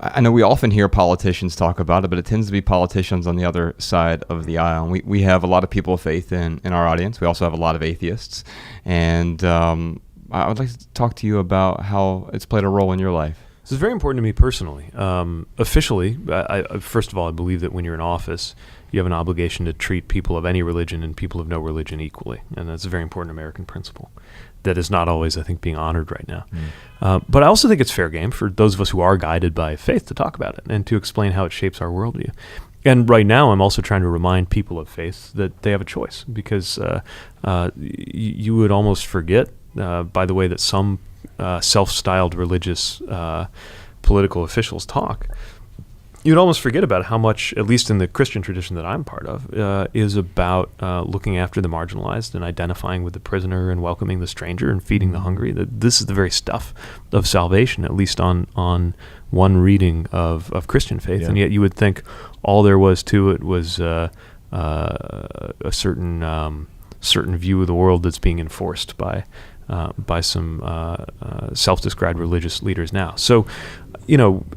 I know we often hear politicians talk about it, but it tends to be politicians on the other side of the aisle. And we have a lot of people of faith in our audience. We also have a lot of atheists. And I would like to talk to you about how it's played a role in your life. This is very important to me personally. Officially, first of all, I believe that when you're in office, you have an obligation to treat people of any religion and people of no religion equally. And that's a very important American principle that is not always, I think, being honored right now. But I also think it's fair game for those of us who are guided by faith to talk about it and to explain how it shapes our worldview. And right now, I'm also trying to remind people of faith that they have a choice, because you would almost forget, by the way that some self-styled religious political officials talk, you'd almost forget about how much, at least in the Christian tradition that I'm part of, is about looking after the marginalized and identifying with the prisoner and welcoming the stranger and feeding the hungry. This is the very stuff of salvation, at least on one reading of Christian faith. And yet you would think all there was to it was a certain view of the world that's being enforced by some self-described religious leaders now. So,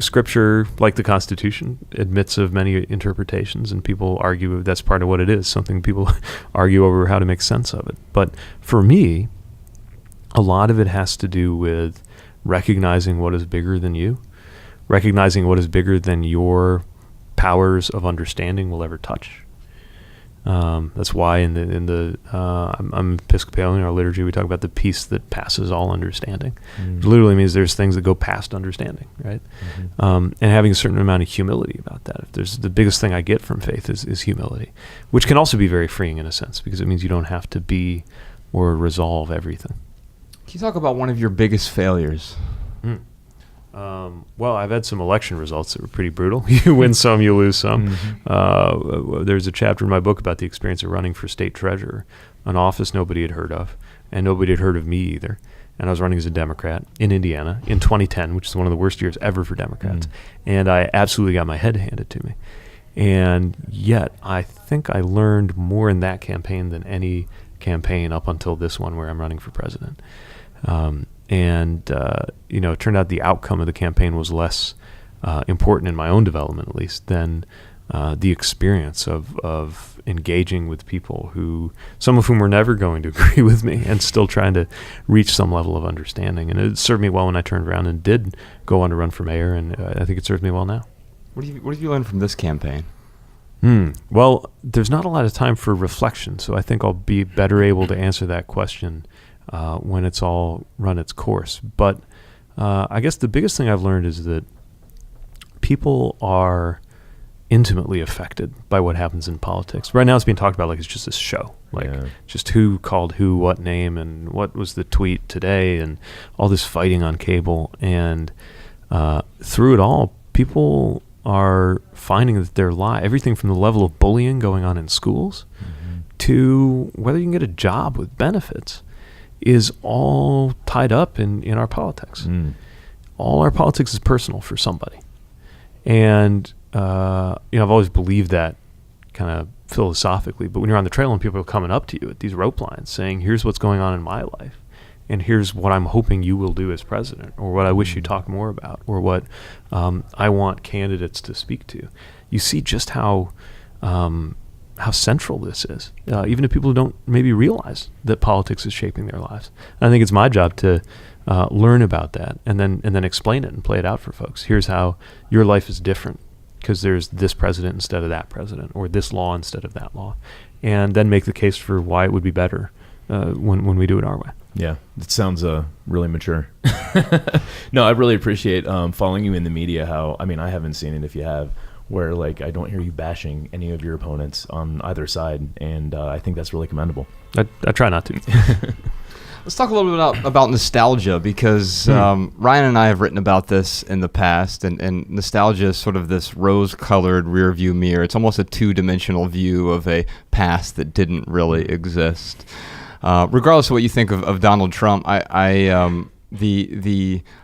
Scripture, like the Constitution, admits of many interpretations, and people argue that's part of what it is, something people argue over how to make sense of it. But for me, a lot of it has to do with recognizing what is bigger than you, recognizing what is bigger than your powers of understanding will ever touch. That's why I'm Episcopalian. In our liturgy, we talk about the peace that passes all understanding. It literally means there's things that go past understanding, right? And having a certain amount of humility about that. If there's the biggest thing I get from faith is humility, which can also be very freeing in a sense, because it means you don't have to be or resolve everything. Can you talk about one of your biggest failures? Well, I've had some election results that were pretty brutal. You win some, you lose some. There's a chapter in my book about the experience of running for state treasurer, an office nobody had heard of, and nobody had heard of me either. And I was running as a Democrat in Indiana in 2010, which is one of the worst years ever for Democrats. And I absolutely got my head handed to me. And yet, I think I learned more in that campaign than any campaign up until this one where I'm running for president. It turned out the outcome of the campaign was less important in my own development, at least, than the experience of engaging with people some of whom were never going to agree with me, and still trying to reach some level of understanding. And it served me well when I turned around and did go on to run for mayor, and I think it serves me well now. What have you learned from this campaign? Well, there's not a lot of time for reflection, so I think I'll be better able to answer that question when it's all run its course. But I guess the biggest thing I've learned is that people are intimately affected by what happens in politics. Right now it's being talked about like it's just this show, like just who called who, what name, and what was the tweet today, and all this fighting on cable. And through it all, people are finding that their life, everything from the level of bullying going on in schools to whether you can get a job with benefits, is all tied up in our politics. All our politics is personal for somebody. And I've always believed that kind of philosophically, but when you're on the trail and people are coming up to you at these rope lines saying, here's what's going on in my life, and here's what I'm hoping you will do as president, or what I wish you talk more about, or what I want candidates to speak to, you see just how central this is, even to people who don't maybe realize that politics is shaping their lives. And I think it's my job to learn about that and then explain it and play it out for folks. Here's how your life is different because there's this president instead of that president, or this law instead of that law, and then make the case for why it would be better when we do it our way. Yeah, it sounds really mature. No, I really appreciate following you in the media. I haven't seen it if you have, where like I don't hear you bashing any of your opponents on either side, and I think that's really commendable. I try not to. Let's talk a little bit about nostalgia, because Ryan and I have written about this in the past, and nostalgia is sort of this rose-colored rear-view mirror. It's almost a two-dimensional view of a past that didn't really exist. Regardless of what you think of Donald Trump, I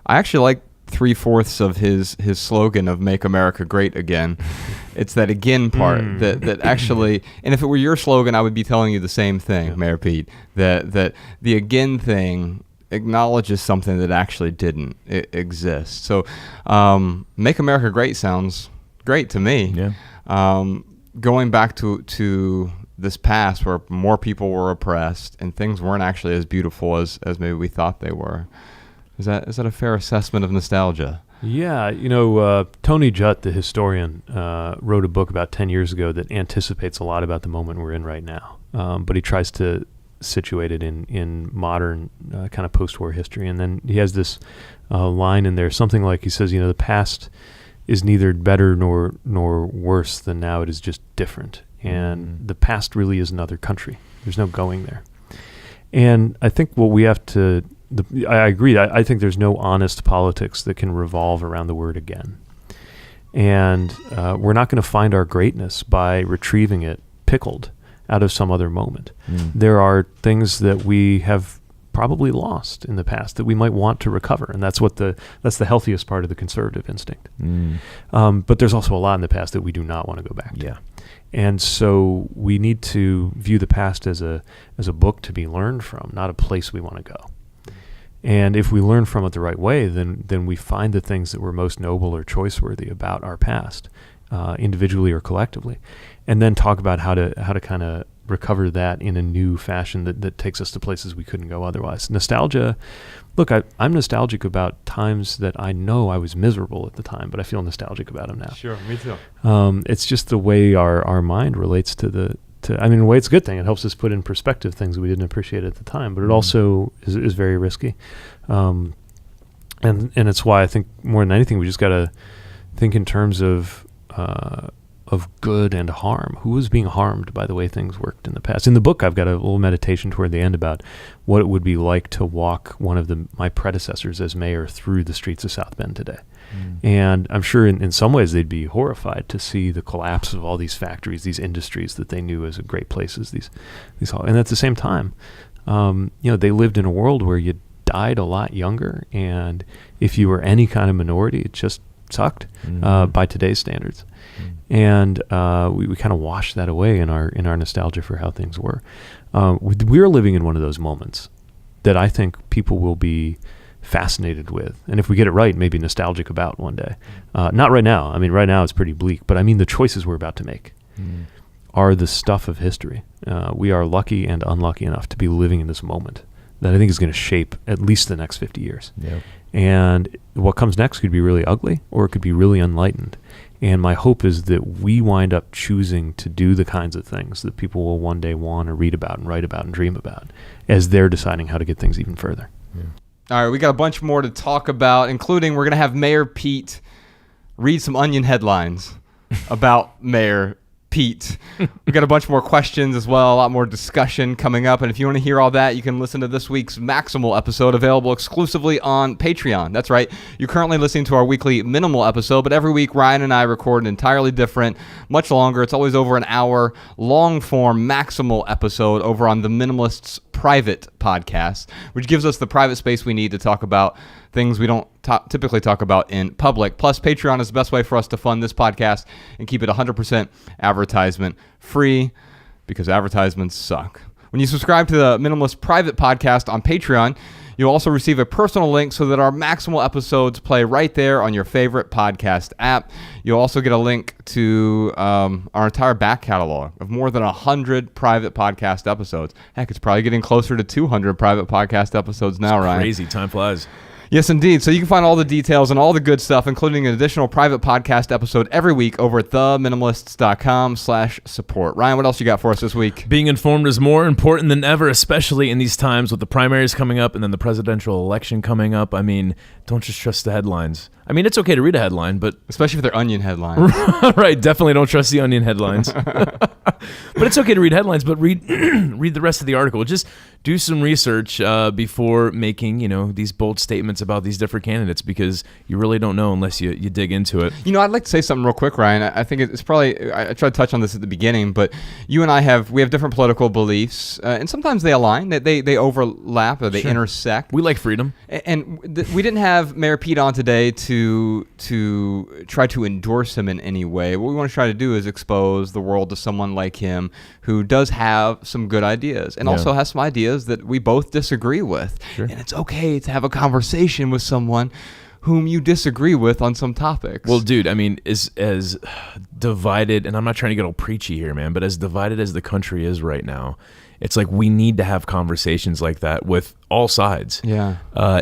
actually like 3/4 of his slogan of "Make America Great Again." It's that again part that actually, and if it were your slogan, I would be telling you the same thing, Mayor Pete. That the again thing acknowledges something that actually didn't exist. So, "Make America Great" sounds great to me. Yeah. Going back to this past where more people were oppressed and things weren't actually as beautiful as maybe we thought they were. Is that a fair assessment of nostalgia? Yeah, Tony Judt, the historian, wrote a book about 10 years ago that anticipates a lot about the moment we're in right now. But he tries to situate it in modern kind of post-war history. And then he has this line in there, something like, he says, the past is neither better nor worse than now. It is just different. And the past really is another country. There's no going there. And I think what we have to... I agree. I think there's no honest politics that can revolve around the word again. And we're not going to find our greatness by retrieving it pickled out of some other moment. There are things that we have probably lost in the past that we might want to recover, and that's the healthiest part of the conservative instinct. But there's also a lot in the past that we do not want to go back to. Yeah. And so we need to view the past as a book to be learned from, not a place we want to go. And if we learn from it the right way, then we find the things that were most noble or choice-worthy about our past, individually or collectively, and then talk about how to kind of recover that in a new fashion that takes us to places we couldn't go otherwise. Nostalgia, look, I'm nostalgic about times that I know I was miserable at the time, but I feel nostalgic about them now. Sure, me too. It's just the way our mind relates in a way it's a good thing. It helps us put in perspective things we didn't appreciate at the time, but it also is very risky. And it's why I think more than anything, we just got to think in terms of good and harm. Who was being harmed by the way things worked in the past? In the book, I've got a little meditation toward the end about what it would be like to walk one of my predecessors as mayor through the streets of South Bend today. And I'm sure in some ways they'd be horrified to see the collapse of all these factories, these industries that they knew as great places. And at the same time, they lived in a world where you died a lot younger, and if you were any kind of minority, it just sucked by today's standards. And we kind of washed that away in our nostalgia for how things were. We're living in one of those moments that I think people will be fascinated with, and if we get it right, maybe nostalgic about one day. Not right now. I mean, right now it's pretty bleak, but I mean the choices we're about to make are the stuff of history. We are lucky and unlucky enough to be living in this moment that I think is going to shape at least the next 50 years. Yep. And what comes next could be really ugly, or it could be really enlightened. And my hope is that we wind up choosing to do the kinds of things that people will one day want to read about and write about and dream about as they're deciding how to get things even further. Yeah. All right, we got a bunch more to talk about, including we're going to have Mayor Pete read some Onion headlines about Mayor Pete. We've got a bunch more questions as well, a lot more discussion coming up. And if you want to hear all that, you can listen to this week's Maximal episode, available exclusively on Patreon. That's right. You're currently listening to our weekly Minimal episode, but every week Ryan and I record an entirely different, much longer, it's always over an hour, long-form Maximal episode over on the Minimalist's private podcast, which gives us the private space we need to talk about things we don't typically talk about in public. Plus, Patreon is the best way for us to fund this podcast and keep it 100% advertisement free, because advertisements suck. When you subscribe to the Minimalist private podcast on Patreon, you'll also receive a personal link so that our Maximal episodes play right there on your favorite podcast app. You'll also get a link to our entire back catalog of more than 100 private podcast episodes. Heck, it's probably getting closer to 200 private podcast episodes now, Ryan. Crazy, time flies. Yes, indeed. So you can find all the details and all the good stuff, including an additional private podcast episode every week over at theminimalists.com/support. Ryan, what else you got for us this week? Being informed is more important than ever, especially in these times with the primaries coming up and then the presidential election coming up. I mean, don't just trust the headlines. I mean, it's okay to read a headline, but... Especially if they're Onion headlines. Right, definitely don't trust the Onion headlines. But it's okay to read headlines, but read read the rest of the article. Just do some research before making, these bold statements about these different candidates, because you really don't know unless you dig into it. I'd like to say something real quick, Ryan. I think it's probably... I tried to touch on this at the beginning, but you and I have different political beliefs, and sometimes they align, they overlap, or they intersect. We like freedom. And we didn't have Mayor Pete on today to try to endorse him in any way. What we want to try to do is expose the world to someone like him who does have some good ideas and also has some ideas that we both disagree with. Sure. And it's okay to have a conversation with someone whom you disagree with on some topics. Well, dude, I mean, as divided, and I'm not trying to get all preachy here, man, but as divided as the country is right now, it's like we need to have conversations like that with all sides. Yeah.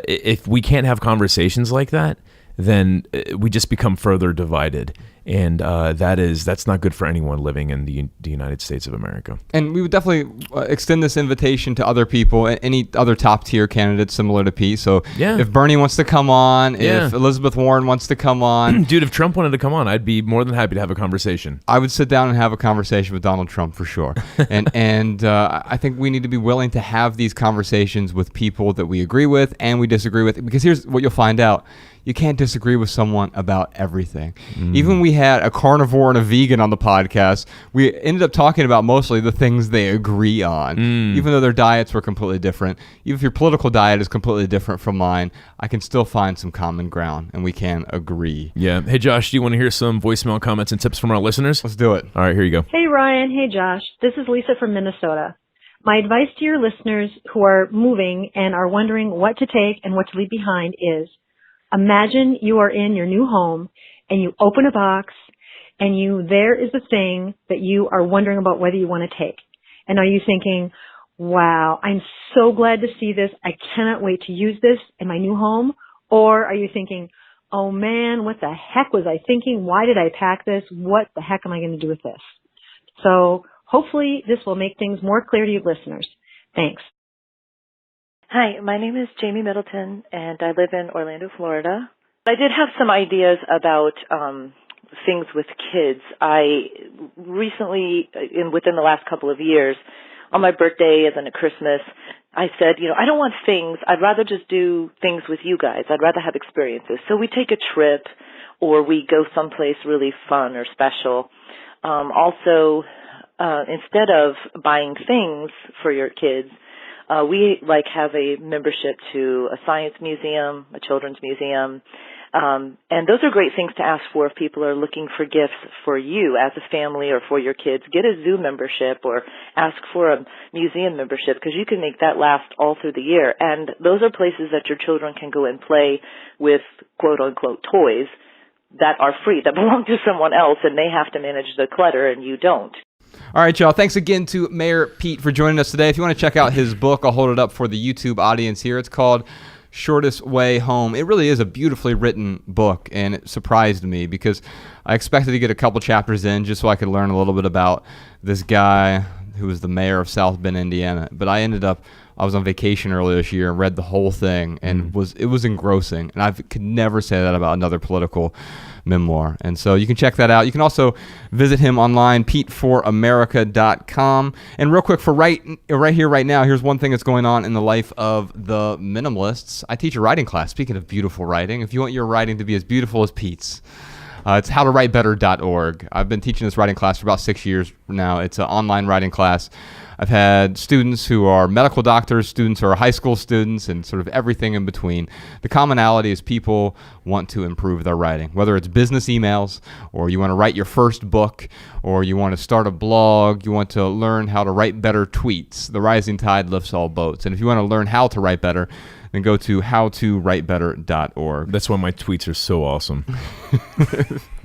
If we can't have conversations like that, then we just become further divided. And that's not good for anyone living in the United States of America. And we would definitely extend this invitation to other people, any other top tier candidates similar to Pete. So if Bernie wants to come on, if Elizabeth Warren wants to come on. Dude, if Trump wanted to come on, I'd be more than happy to have a conversation. I would sit down and have a conversation with Donald Trump for sure. and I think we need to be willing to have these conversations with people that we agree with and we disagree with. Because here's what you'll find out. You can't disagree with someone about everything. Even when we had a carnivore and a vegan on the podcast, we ended up talking about mostly the things they agree on, even though their diets were completely different. Even if your political diet is completely different from mine, I can still find some common ground, and we can agree. Yeah. Hey, Josh, do you want to hear some voicemail comments and tips from our listeners? Let's do it. All right, here you go. Hey, Ryan. Hey, Josh. This is Lisa from Minnesota. My advice to your listeners who are moving and are wondering what to take and what to leave behind is, imagine you are in your new home and you open a box and there is the thing that you are wondering about whether you want to take. And are you thinking, wow, I'm so glad to see this. I cannot wait to use this in my new home. Or are you thinking, oh man, what the heck was I thinking? Why did I pack this? What the heck am I going to do with this? So hopefully this will make things more clear to you listeners. Thanks. Hi, my name is Jamie Middleton, and I live in Orlando, Florida. I did have some ideas about things with kids. I recently, within the last couple of years, on my birthday and then at Christmas, I said, I don't want things. I'd rather just do things with you guys. I'd rather have experiences. So we take a trip or we go someplace really fun or special. Also, instead of buying things for your kids, we have a membership to a science museum, a children's museum, and those are great things to ask for if people are looking for gifts for you as a family or for your kids. Get a zoo membership or ask for a museum membership because you can make that last all through the year. And those are places that your children can go and play with quote-unquote toys that are free, that belong to someone else, and they have to manage the clutter and you don't. All right, y'all. Thanks again to Mayor Pete for joining us today. If you want to check out his book, I'll hold it up for the YouTube audience here. It's called Shortest Way Home. It really is a beautifully written book, and it surprised me because I expected to get a couple chapters in just so I could learn a little bit about this guy who was the mayor of South Bend, Indiana. But I ended up I was on vacation earlier this year and read the whole thing, and it was engrossing. And I could never say that about another political memoir. And so you can check that out. You can also visit him online, PeteForAmerica.com. And real quick, for right here, right now, here's one thing that's going on in the life of the Minimalists. I teach a writing class. Speaking of beautiful writing, if you want your writing to be as beautiful as Pete's, it's howtowritebetter.org. I've been teaching this writing class for about 6 years now. It's an online writing class. I've had students who are medical doctors, students who are high school students, and sort of everything in between. The commonality is people want to improve their writing, whether it's business emails, or you want to write your first book, or you want to start a blog, you want to learn how to write better tweets. The rising tide lifts all boats. And if you want to learn how to write better, then go to howtowritebetter.org. That's why my tweets are so awesome.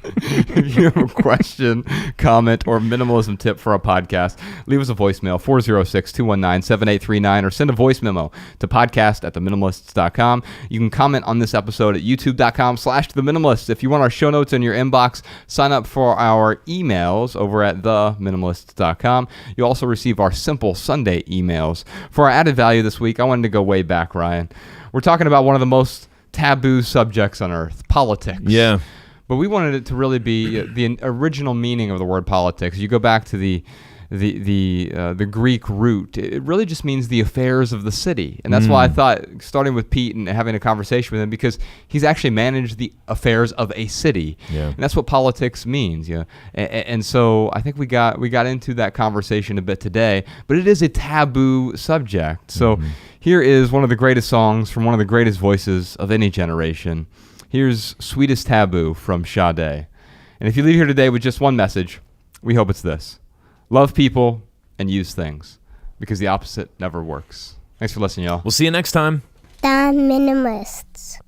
If you have a question, comment, or minimalism tip for our podcast, leave us a voicemail, 406-219-7839, or send a voice memo to podcast@theminimalists.com. You can comment on this episode at youtube.com/theminimalists. If you want our show notes in your inbox, sign up for our emails over at theminimalists.com. You'll also receive our Simple Sunday emails. For our added value this week, I wanted to go way back, Ryan. We're talking about one of the most taboo subjects on earth, politics. Yeah. But we wanted it to really be the original meaning of the word politics. You go back to the Greek root. It really just means the affairs of the city. And that's why I thought, starting with Pete and having a conversation with him, because he's actually managed the affairs of a city. Yeah. And that's what politics means. You know? And so I think we got into that conversation a bit today, but it is a taboo subject. So here is one of the greatest songs from one of the greatest voices of any generation. Here's Sweetest Taboo from Sade. And if you leave here today with just one message, we hope it's this: love people and use things, because the opposite never works. Thanks for listening, y'all. We'll see you next time. The Minimalists.